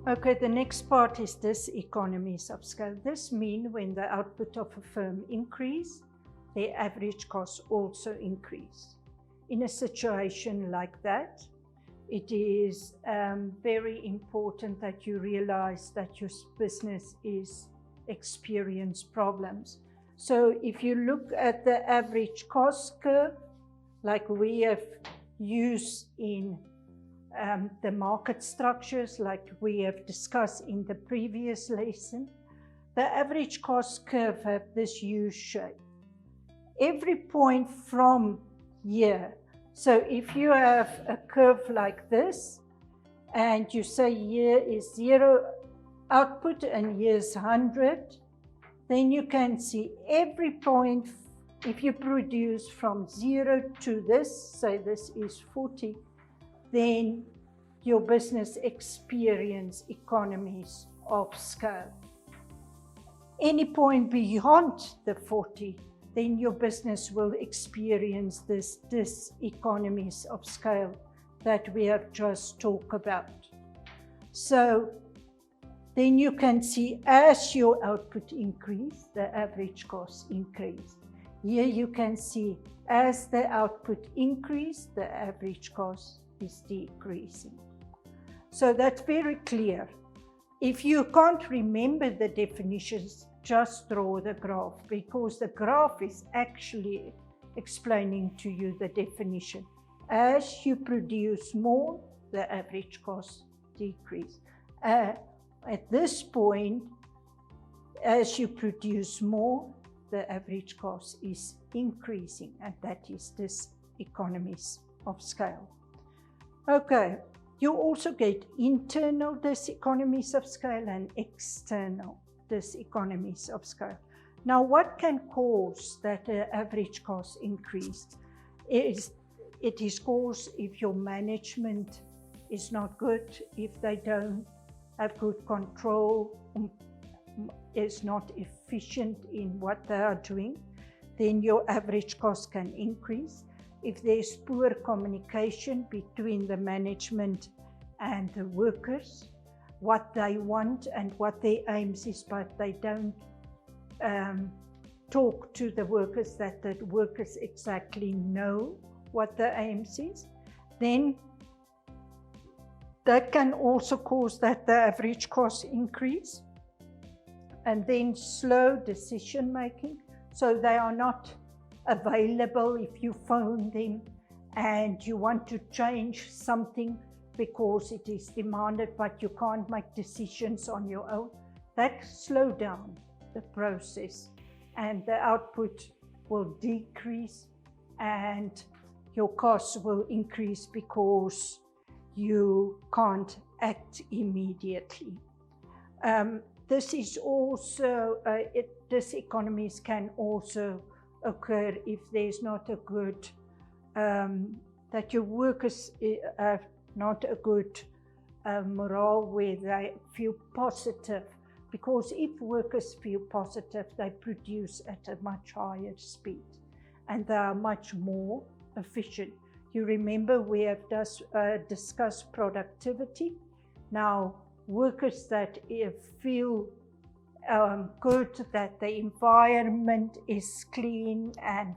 Okay, the next part is diseconomies of scale. This means when the output of a firm increase, their average costs also increase. In a situation like that, it is very important that you realize that your business is experiencing problems. So if you look at the average cost curve, like we have used in the market structures, like we have discussed in the previous lesson, the average cost curve have this U shape. Every point from here, so if you have a curve like this, and you say here is 0 output and here's 100, then you can see every point, if you produce from 0 to this, say this is 40, then your business experience economies of scale. Any point beyond the 40, then your business will experience this diseconomies of scale that we have just talked about. So then you can see as your output increase, the average cost increase. Here you can see as the output increase, the average cost is decreasing. So that's very clear. If you can't remember the definitions, just draw the graph, because the graph is actually explaining to you the definition. As you produce more, the average cost decrease. At this point, as you produce more, the average cost is increasing, and that is this economies of scale. Okay, you also get internal diseconomies of scale and external diseconomies of scale. Now, what can cause that average cost increase? It is caused if your management is not good, if they don't have good control, is not efficient in what they are doing, then your average cost can increase. If there's poor communication between the management and the workers, what they want and what their aims is, but they don't talk to the workers, that the workers exactly know what the aims is, then that can also cause that the average cost increase. And then slow decision making, so they are not available if you phone them and you want to change something because it is demanded, but you can't make decisions on your own. That slow down the process, and the output will decrease and your costs will increase because you can't act immediately. This is also, diseconomies can also occur if there's not a good, that your workers have not a good morale where they feel positive. Because if workers feel positive, they produce at a much higher speed and they are much more efficient. You remember we have discussed productivity. Now, workers that feel good, that the environment is clean and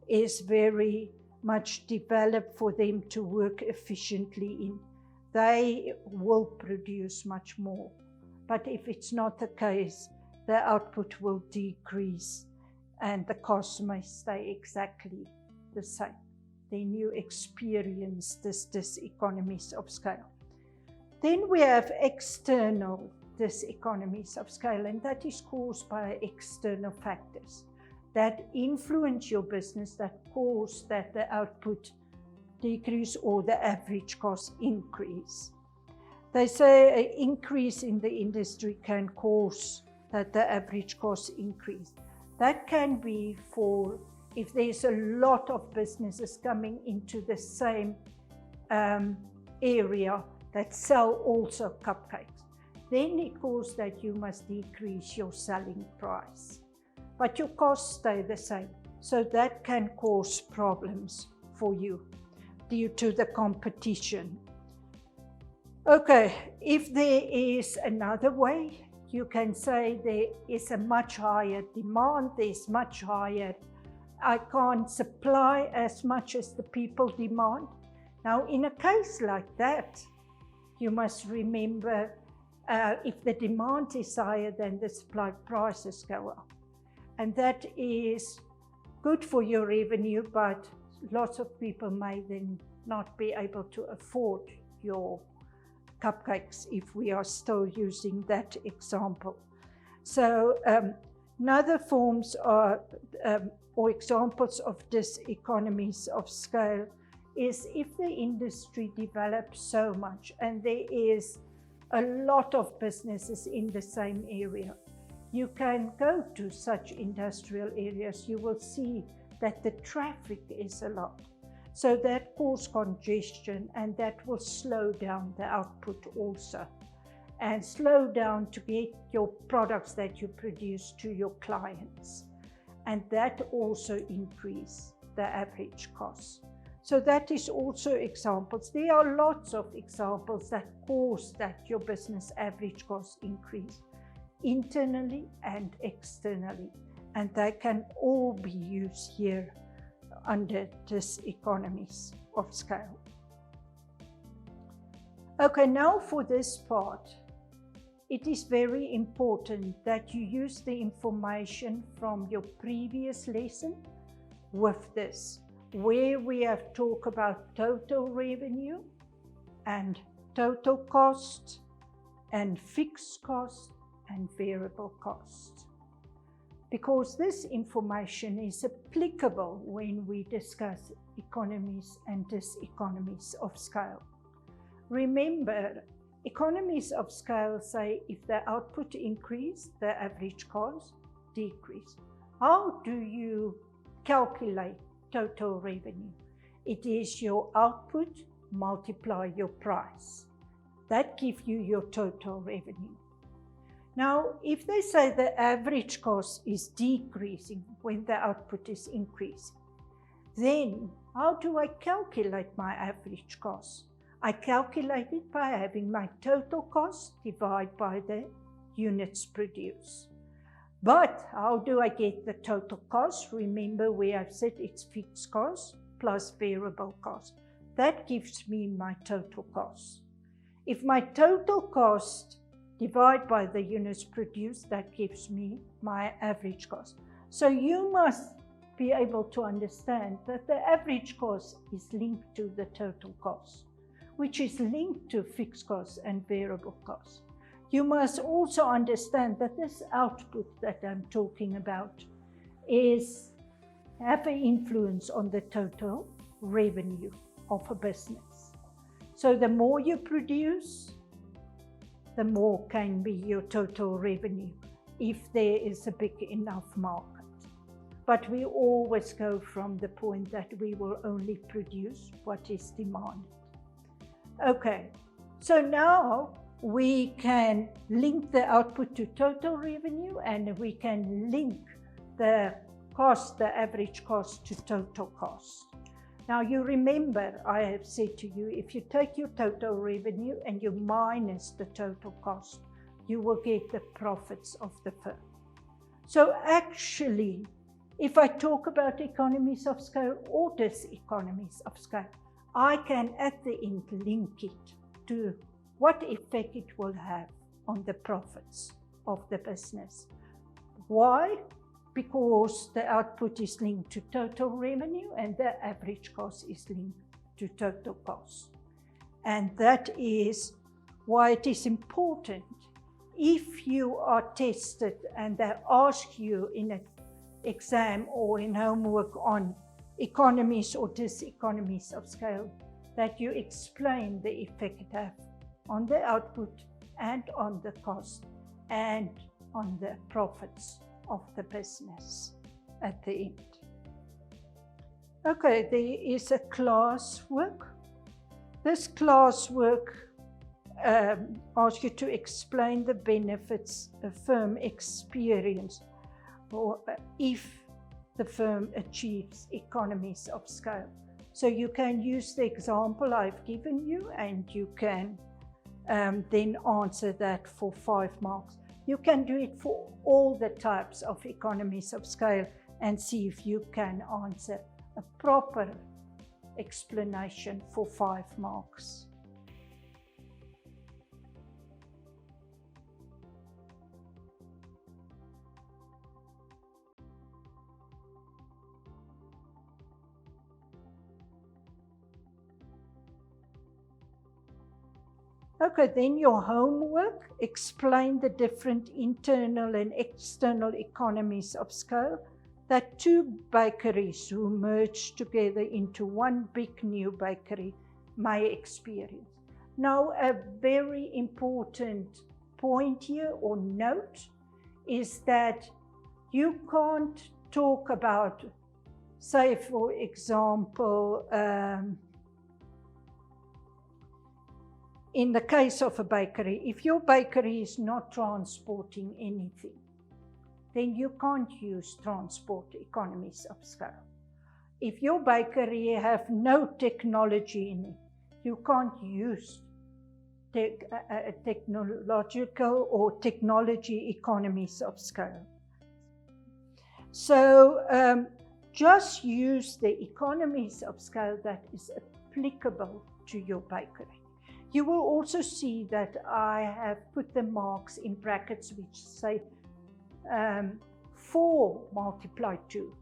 is very much developed for them to work efficiently in, they will produce much more. But if it's not the case, the output will decrease and the cost may stay exactly the same. Then you experience this diseconomies of scale. Then we have external diseconomies of scale, and that is caused by external factors that influence your business, that cause that the output decrease or the average cost increase. They say an increase in the industry can cause that the average cost increase. That can be for if there's a lot of businesses coming into the same area that sell also cupcakes. Then it causes that you must decrease your selling price, but your costs stay the same. So that can cause problems for you due to the competition. Okay, if there is another way, you can say there is a much higher demand, there's much higher, I can't supply as much as the people demand. Now, in a case like that, you must remember if the demand is higher, then the supply prices go up. And that is good for your revenue, but lots of people may then not be able to afford your cupcakes if we are still using that example. So another forms are, or examples of diseconomies of scale is if the industry develops so much and there is a lot of businesses in the same area. You can go to such industrial areas, you will see that the traffic is a lot. So that causes congestion, and that will slow down the output also, and slow down to get your products that you produce to your clients. And that also increase the average cost. So that is also examples. There are lots of examples that cause that your business average cost increase internally and externally. And they can all be used here under diseconomies of scale. Okay, now for this part, it is very important that you use the information from your previous lesson with this, where we have talked about total revenue and total cost and fixed cost and variable cost. Because this information is applicable when we discuss economies and diseconomies of scale. Remember, economies of scale say if the output increase, the average cost decrease. How do you calculate total revenue? It is your output multiply your price. That gives you your total revenue. Now, if they say the average cost is decreasing when the output is increasing, then how do I calculate my average cost? I calculate it by having my total cost divided by the units produced. But how do I get the total cost? Remember, we have said it's fixed cost plus variable cost. That gives me my total cost. If my total cost divided by the units produced, that gives me my average cost. So you must be able to understand that the average cost is linked to the total cost, which is linked to fixed costs and variable costs. You must also understand that this output that I'm talking about have an influence on the total revenue of a business. So the more you produce, the more can be your total revenue if there is a big enough market. But we always go from the point that we will only produce what is demanded. Okay, so now we can link the output to total revenue, and we can link the cost, the average cost, to total cost. Now you remember, I have said to you, if you take your total revenue and you minus the total cost, you will get the profits of the firm. So actually, if I talk about economies of scale or diseconomies of scale, I can at the end link it to what effect it will have on the profits of the business. Why? Because the output is linked to total revenue and the average cost is linked to total cost. And that is why it is important, if you are tested and they ask you in an exam or in homework on economies or diseconomies of scale, that you explain the effect it has on the output and on the cost and on the profits of the business at the end. Okay, there is a classwork. This classwork asks you to explain the benefits a firm experiences or if the firm achieves economies of scale. So you can use the example I've given you, and you can then answer that for 5 marks. You can do it for all the types of economies of scale and see if you can answer a proper explanation for 5 marks. Okay, then your homework, explain the different internal and external economies of scale that 2 bakeries who merge together into one big new bakery may experience. Now, a very important point here or note is that you can't talk about, say for example, in the case of a bakery, if your bakery is not transporting anything, then you can't use transport economies of scale. If your bakery have no technology in it, you can't use technological or technology economies of scale. So just use the economies of scale that is applicable to your bakery. You will also see that I have put the marks in brackets which say 4 multiplied 2,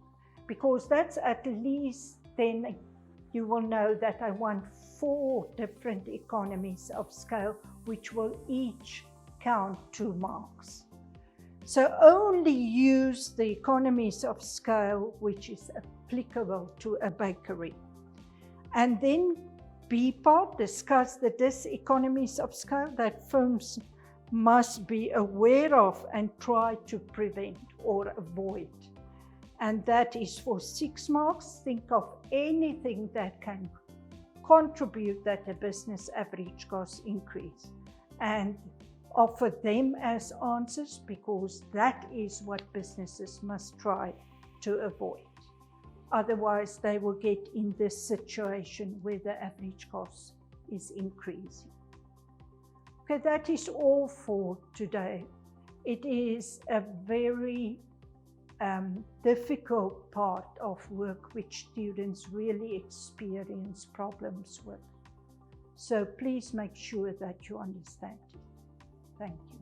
because that's at least, then you will know that I want 4 different economies of scale which will each count 2 marks. So only use the economies of scale which is applicable to a bakery. And then B part, discuss the diseconomies of scale that firms must be aware of and try to prevent or avoid. And that is for 6 marks. Think of anything that can contribute that the business average cost increase and offer them as answers, because that is what businesses must try to avoid. Otherwise, they will get in this situation where the average cost is increasing. Okay, that is all for today. It is a very difficult part of work which students really experience problems with. So please make sure that you understand it. Thank you.